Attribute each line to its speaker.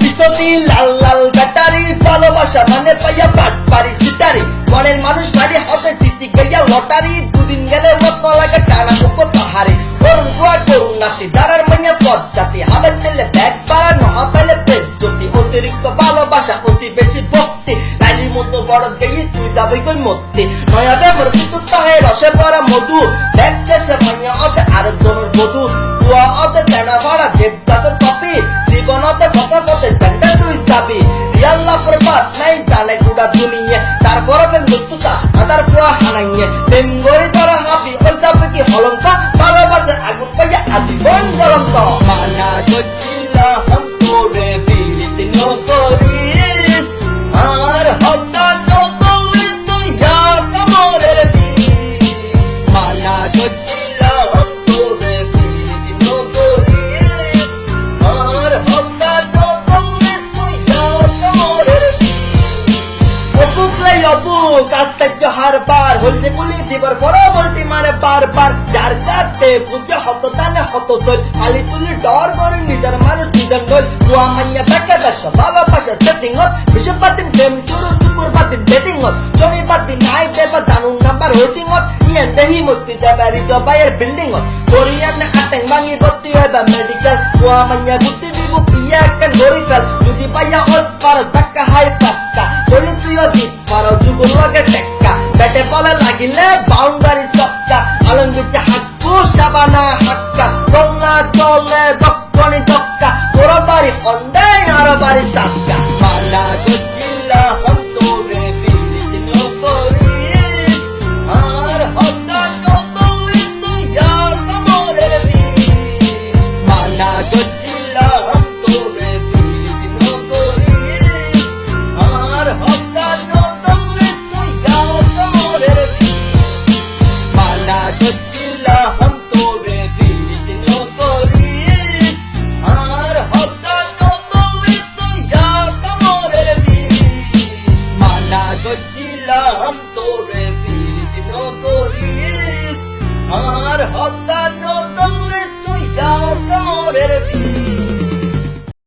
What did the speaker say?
Speaker 1: পিছতি লাল লাল battery ভালোবাসা মানে পাইয়া পাট পারি সিটারি মনের মানুষ মারি হাতে সিটি গইয়া লটারি দুদিন গেলে মত লাগে টানা কোকো তাহারে করুন গোয়া করুন নাতি দাঁড়ার মাইয়া পথ জাতি হাবে তেলে ব্যাগ পাড়া নহা পাইলে বেজ্জতি অতিরিক্ত ভালোবাসা অতি বেশি ভক্তি নাইলি মতো বড় গেই তুই যাবি কই মতি নয়া দেবর কিন্তু তাহে রসে পড়া মধু দেখছে সে মাইয়া অতে আর জনের বধু জুয়া অতে জানা ভরা দেবদাসের কপি জীবনতে কত কত ঝন্ডা তুই যাবি ইয়াল্লাহ প্রবাদ নাই জানে গুড়া দুনিয়ে তারপর ফেন দুতুসা আদার পুরা হানাইয়ে প্রেম গরি তোরা হাবি ওই যাবে কি হলঙ্কা ভালোবাসে আগুন পাইয়া আজীবন জ্বলন্ত মানা করছিলাম তোরে ফিরিতে নকরিস আর হত্যা নকলি তুই কামরের বিষ মানা করছিলাম তোরে ফিরিতে নকরিস আর হত্যা নকলি তুই কামরের অপুকলাই অপুক আশ্চর্য হার পার হলছে গুলি দিবার পর বলটি মারে বারবার যার কাটে বুঝে হত দানে হত সই খালি তুলি ডর করে নিজের মানুষ নিজের দল কুয়া মাইয়া দেখা দেখা ভালোবাসা সেটিং হত বৃহস্পতির দিন প্রেম চুরু শুক্রবার দিন ডেটিং হত শনিবার দিন নাই দেবা জানুন নাম্বার হোটিং হত ইয়ান দেহি মতি যাবারি জবাইয়ের বিল্ডিং হত কোরিয়ান আটেং ভাঙি ভর্তি হইবা মেডিকেল কুয়া মাইয়া গুতি দিব পিয়া কেন গরি ফেল যদি পাইয়া অল্প পার ধাক্কা হাই পাক্কা চলি তুইও দিত পারো যুগল লগে টেক্কা ব্যাটে বলে লাগিলে বাউন্ডারি সক্কা আলঙ্গিতে হাক্কু সাবানা হাক্কা গঙ্গা চলে দক্ষণি দক্কা তোর বাড়ি হন্ডে আর বাড়ি সাক্কা মানা করছিলাম তোরে ফিরিতে নকরিস আর হত্যা নকলি তুই কামরের বিষ মানা করছিলাম তোরে ফিরিতে নকরিস আর হত্যা নকলি তুই কামরের বিষ মানা করছিলাম তোরে ফিরিতে নকরিস আর হত্যা নকলি তুই কামরের বিষ মানা করছিলাম তোরে ফিরিতে নকরিস আর হত্যা নকলি তুই কামরের বিষ।